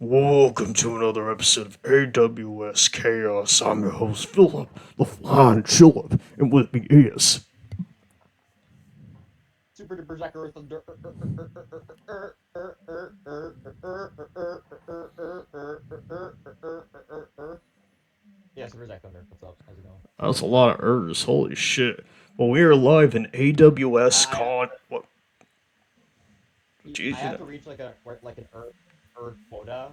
Welcome to another episode of AWS Chaos. I'm your host, Philip, the Flying Chillip, and with me is. Super duper Zucker Thunder. Yeah, Super Zack Thunder. What's up? How's it going? That's a lot of ers, holy shit. Well, we are live in AWS I Con. What? I Jeez, have to reach like an Earth quota,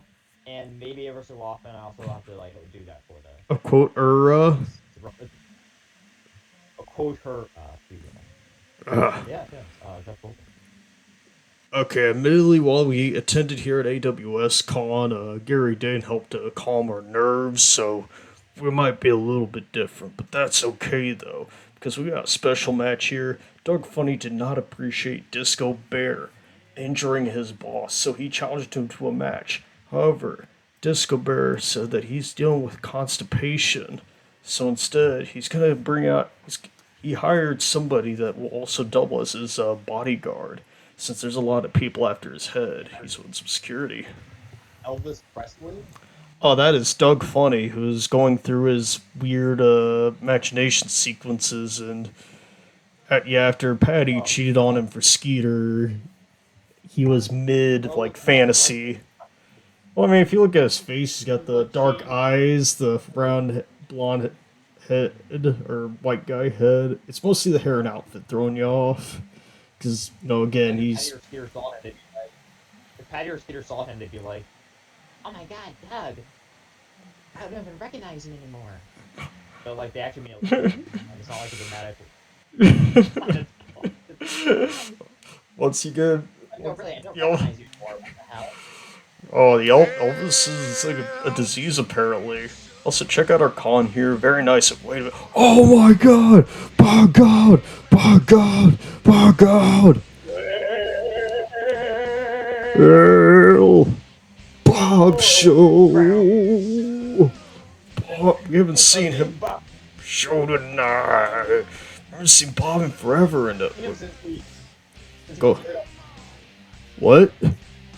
and maybe ever so often I also have to like do that quota. a quote era. It's a quota. Excuse me. Uh, Yeah, yeah. That's cool. okay, admittedly, while we attended here at AWS Con, Gary Dane helped to calm our nerves, so we might be a little bit different, but that's okay though, because we got a special match here. Doug Funnie did not appreciate Disco Bear injuring his boss, so he challenged him to a match. However, Disco Bear said that he's dealing with constipation, so instead he's gonna bring out. He hired somebody that will also double as his bodyguard, since there's a lot of people after his head. He's with some security. Elvis Presley. Oh, that is Doug Funny, who's going through his weird imagination sequences, and yeah, after Patty Oh, cheated on him for Skeeter, he was mid oh, like look, Doug Funny. fantasy. Well, I mean, if you look at his face, he's got the Look, dark see, eyes, the round blonde head or white guy head. It's mostly the hair and outfit throwing you off, because again, like if Patty he's. or Skeeter saw him, they'd be like, if Patty or Skeeter saw him, they'd be like, "Oh my God, Doug! I don't even recognize him anymore." But like they actually made it look good. Like, it's not like a dramatic. It's not its fault. Once you get, No, really, I don't you recognize you anymore. What the hell? oh, the Elvis is like a disease apparently. Also, check out our con here. Very nice. Wait a minute. Oh my god! By God! By God! By God! Earl! Bob Show! Bob, we haven't seen Okay, him Bob. show tonight. I haven't seen Bob in forever. And You know, since he go. destroyed our, What?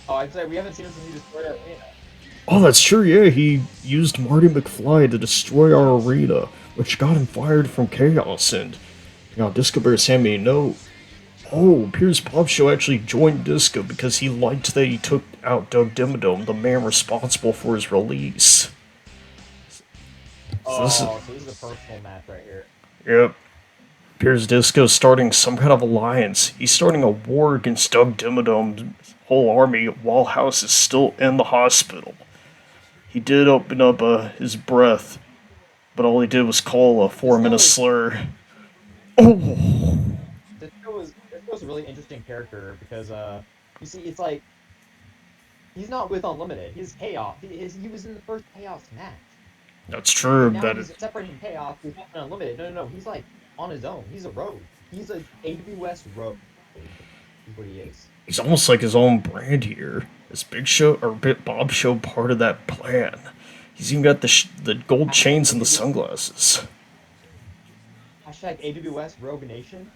oh, I'd say we haven't seen him since he destroyed our arena. Oh, that's true, yeah. He used Marty McFly to destroy our arena, which got him fired from Chaos. And, Disco Bear sent me a note. Oh, Piers Bobsheaux actually joined Disco because he liked that he took out Doug Dimmadome, the man responsible for his release. So this is, Oh, so this is a personal match right here. yep. Piers Disco starting some kind of alliance. He's starting a war against Doug Dimmadome's whole army while House is still in the hospital. He did open up his breath, but all he did was call a Disco four-minute is slur. Oh, Disco's a really interesting character because you see, it's like he's not with Unlimited. He's Chaos. He was in the first Chaos match. that's true. And now That he's separated from Chaos. He's not Unlimited. No. He's like on his own. He's a rogue. He's a AWS rogue. Is what he is. he's almost like his own brand here. Is Big Show or Bit Bob Show part of that plan? He's even got the gold Hashtag chains and the AWS, sunglasses. hashtag AWS Rogue Nation.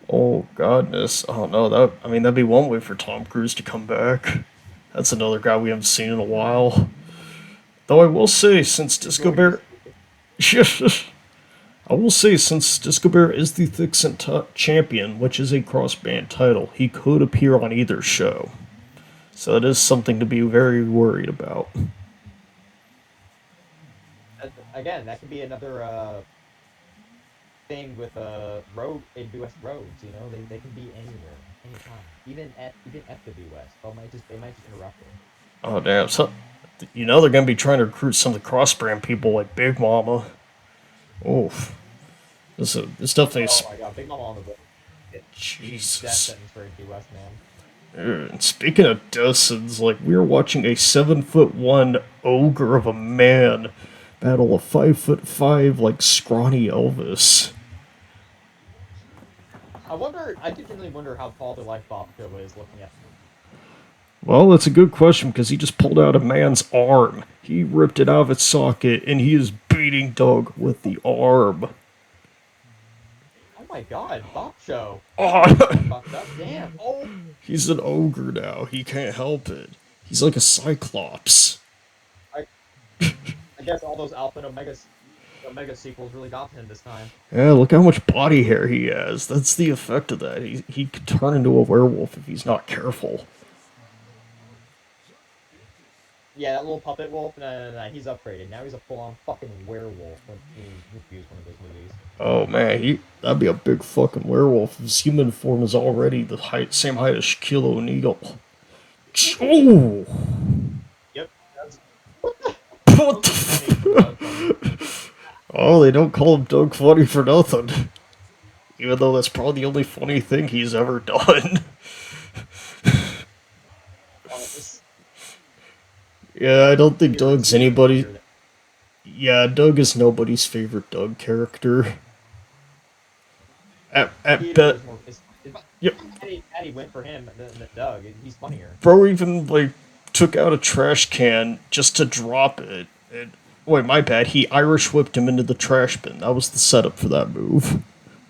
Oh godness! Oh no, that'd be one way for Tom Cruise to come back. That's another guy we haven't seen in a while. Though I will say, since Disco Rogue Nation. Bear, I will say, since Disco Bear is the Thick Scent champion, which is a cross-band title, he could appear on either show. So it is something to be very worried about. Again, that could be another thing with rogue AWS rogues. You know, they can be anywhere, anytime, even FWS. They might just interrupt it. Oh damn! So, they're gonna be trying to recruit some of the cross-brand people like Big Mama. Oof. This definitely Oh is. my God, Big Mama on the book. Death Jesus. sentence for AWS, man. And speaking of dozens, like we were watching a 7'1" ogre of a man battle a 5'5" like scrawny Elvis. I genuinely wonder how tall the life Bobsheaux is looking at. Well, that's a good question because he just pulled out a man's arm. He ripped it out of its socket and he is beating Doug with the arm. Oh my God, Bobsheaux. Oh, Fucked up. Damn. Oh. he's an ogre now. He can't help it. He's like a cyclops. I, I guess all those Alpha and Omega sequels really got to him this time. Yeah, look how much body hair he has. That's the effect of that. He could turn into a werewolf if he's not careful. Yeah, that little puppet wolf, no, he's upgraded. Now he's a full-on fucking werewolf when he reviews one of those movies. Oh man, that'd be a big fucking werewolf. His human form is already the same height as Shaquille O'Neal. Oh! Yep. That's What the funny from Doug Funnie. Oh, they don't call him Doug Funny for nothing. Even though that's probably the only funny thing he's ever done. It's Yeah, I don't think weird. It's Doug's weird to anybody. hear that. Yeah, Doug is nobody's favorite Doug character. At Peter bet. is more. It's Yep. Patty went for him than Doug. He's funnier. Bro even, like, took out a trash can just to drop it. And, wait, my bad. He Irish whipped him into the trash bin. That was the setup for that move.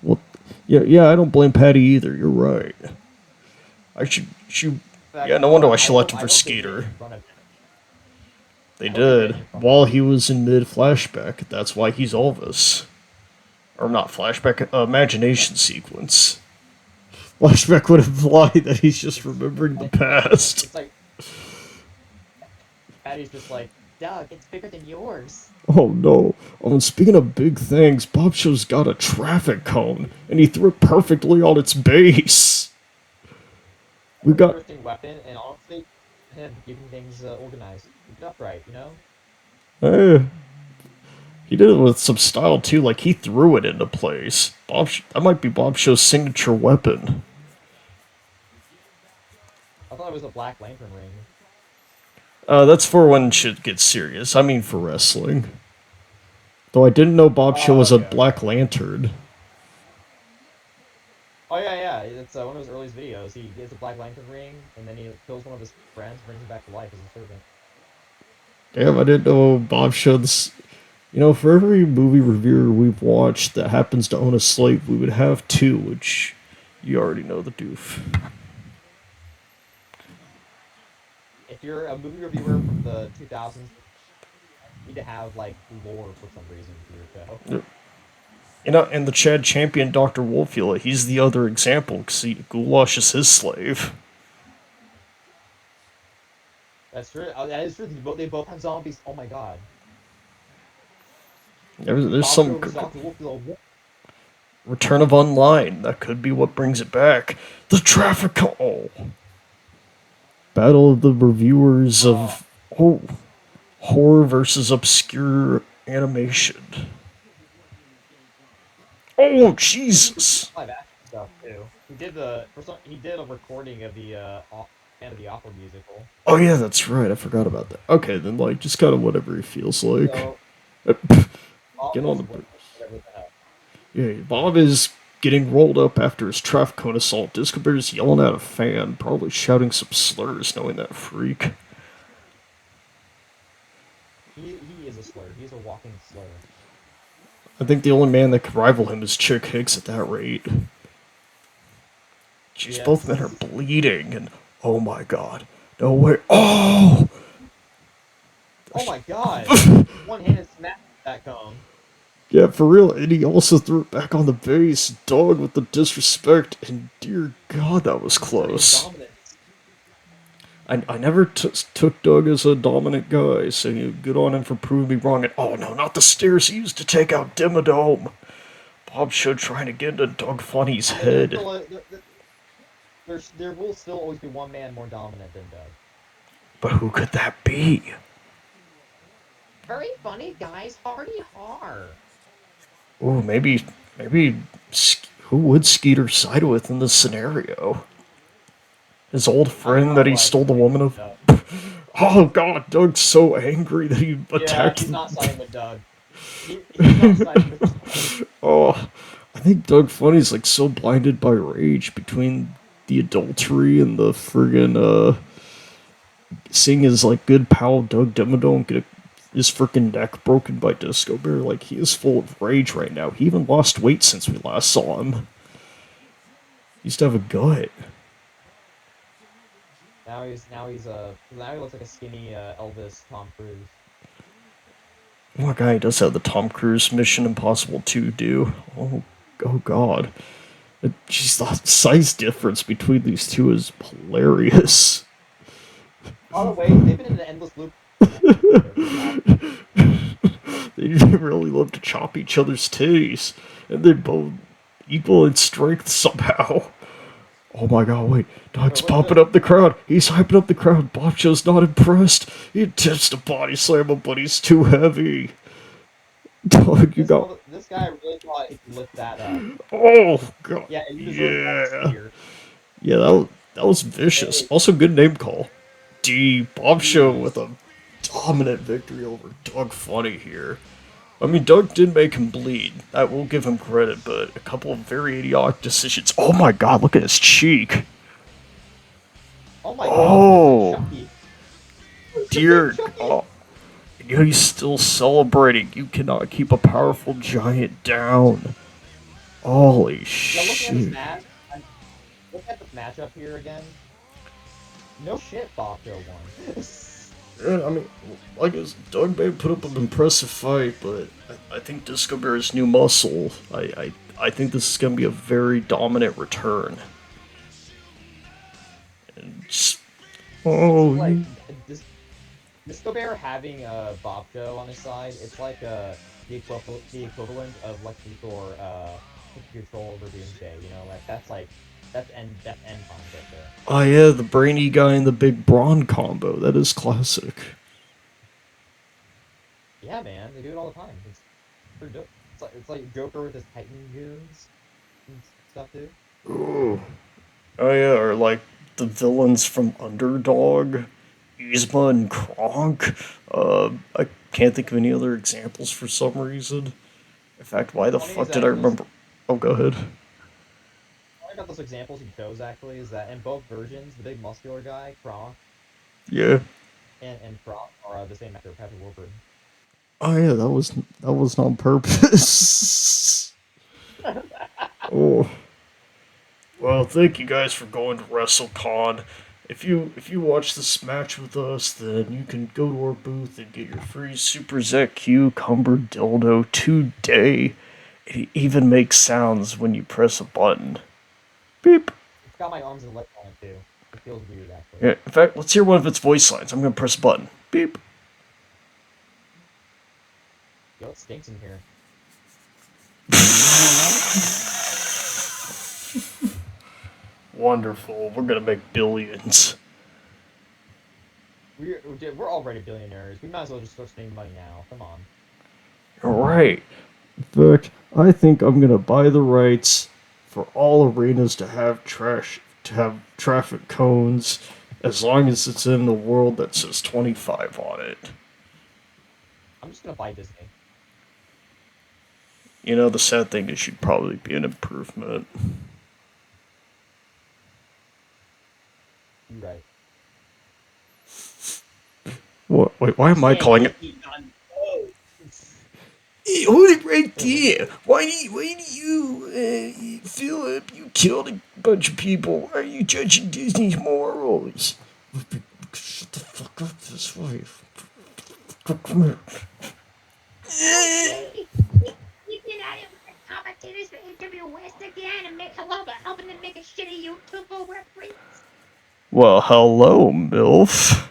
Well, yeah, I don't blame Patty either. You're right. I should. In fact, Yeah, no wonder I I selected hope for they did Skeeter. it in front of him. They I hope they did did. it in front of While him. he was in mid flashback. That's why he's Elvis. Or not flashback, imagination sequence. Flashback would imply that he's just remembering the past. It's like Patty's just like, Doug, it's bigger than yours. Oh no. Oh, and speaking of big things, Bobshow's got a traffic cone, and he threw it perfectly on its base. We got. Interesting weapon, and honestly, him keeping things organized, keep it upright, you know. Eh, he did it with some style too, like he threw it into place. That might be Bobshow's signature weapon. I thought it was a Black Lantern ring. That's for when shit gets serious. I mean for wrestling. Though I didn't know Bobsheaux Oh, was a okay, Black okay. Lantern. Oh yeah. It's one of his earliest videos. He gets a Black Lantern ring, and then he kills one of his friends, brings him back to life as a servant. Damn, I didn't know Bobshaw's. You know, for every movie reviewer we've watched that happens to own a slave, we would have two, which you already know the doof. If you're a movie reviewer from the 2000s, you need to have like lore for some reason for your show. You know, and the Chad Champion Dr. Wolfula, he's the other example, because Goulash is his slave. That's true. Oh, that is true. They both have zombies. Oh my god. There's Bob some Jones, Dr. Wolf, return of Online. That could be what brings it back. The traffic. Oh. Battle of the reviewers of horror versus obscure animation. Oh Jesus! live action stuff too. He did a recording of the end of the opera musical. Oh yeah, that's right. I forgot about that. Okay, then like just kind of whatever he feels like. So Get on the. whatever the hell. Yeah, Bob is getting rolled up after his traffic cone assault. Disco Bear's yelling at a fan, probably shouting some slurs, knowing that freak. He is a slur. He's a walking slur. I think the only man that could rival him is Chick Hicks at that rate. Jeez, Yes. both men are bleeding, and oh my god. No way. Oh! Oh my god! One hand smacked that cone. Yeah, for real. And he also threw it back on the base. Dog with the disrespect. And dear God, that was close. Dominant. I never took Doug as a dominant guy, so good on him for proving me wrong. And oh no, not the stairs he used to take out Dimmadome. Bobsheaux trying to get into Doug Funnie's head. There will still always be one man more dominant than Doug. But who could that be? Very funny, guys. Hardy har. Ooh, maybe, who would Skeeter side with in this scenario? His old friend that he stole the woman of? Oh god, Doug's so angry that he attacked. Yeah, he's not siding with Doug. He's not siding with Doug. Oh, I think Doug Funny's like so blinded by rage between the adultery and the friggin' seeing his like good pal Doug Dimmadome get his freaking neck broken by Disco Bear. Like he is full of rage right now. He even lost weight since we last saw him. He used to have a gut. Now he looks like a skinny Elvis Tom Cruise. Oh my god, he does have the Tom Cruise Mission Impossible 2 do. Oh god. Jeez, the size difference between these two is hilarious. By the way, they've been in an endless loop. They really love to chop each other's titties, and they're both equal in strength somehow. Oh my god, wait. Dog's Wait, popping up the crowd. He's hyping up the crowd. Bobshow's not impressed. He attempts to body slam him, but he's too heavy. Dog, you got. this guy really thought he could lift that up. Oh, god. Yeah, and you deserve all the Yeah. spear. Yeah, that was vicious. Hey, Also, good name call. D. Bobsheaux jeez. with a dominant victory over Doug Funnie here. I mean, Doug did make him bleed. I will give him credit, but a couple of very idiotic decisions. Oh my god, look at his cheek. Oh my god, look at Oh, Chucky. Look at dear. Chucky. Oh, he's still celebrating. You cannot keep a powerful giant down. Holy Yeah, looking at this shit. match, look at this matchup here again. No shit, Bobsheaux won. Yeah, I mean, like I said, Doug Bay put up an impressive fight, but I think Disco Bear's new muscle. I think this is going to be a very dominant return. And just, oh, like this Disco Bear having Bobsheaux on his side, it's like the equivalent of Lex Luthor Control over Doomsday. You know, that's end times right there. oh yeah, the brainy guy and the big brawn combo. That is classic. Yeah, man, they do it all the time. It's pretty dope. It's like Joker with his Titan goons and stuff too. Ooh. Oh yeah, or like the villains from Underdog, Yzma and Kronk. I can't think of any other examples for some reason. In fact, why What's the funny is fuck did that I those remember? Oh, go ahead. funny about those examples you chose actually is that in both versions, the big muscular guy, Kronk, Yeah. and Kronk are the same actor, Patrick Warburton. Oh yeah, that was on purpose. Oh. Well, thank you guys for going to WrestleCon. If you watch this match with us, then you can go to our booth and get your free Super ZQ Cumber dildo today. It even makes sounds when you press a button. Beep. It's got my arms and legs on it too. It feels weird actually. Yeah, in fact, let's hear one of its voice lines. I'm gonna press a button. Beep. Yo, it stinks in here. Wonderful. We're gonna make billions. We're already billionaires. We might as well just start spending money now. Come on. Alright. In fact, I think I'm gonna buy the rights for all arenas to have traffic cones as long as it's in the world that says 25 on it. I'm just gonna buy Disney. You know, the sad thing is should probably be an improvement. You're right. What? Wait, why am I calling it? Hey, hold it right there. Why do you, Philip, you killed a bunch of people. Why are you judging Disney's morals? Shut the fuck up this way. Come here. Okay, we get out of the commentators for AWS again and make hello about helping them make a shitty YouTube reference. Well, hello, MILF.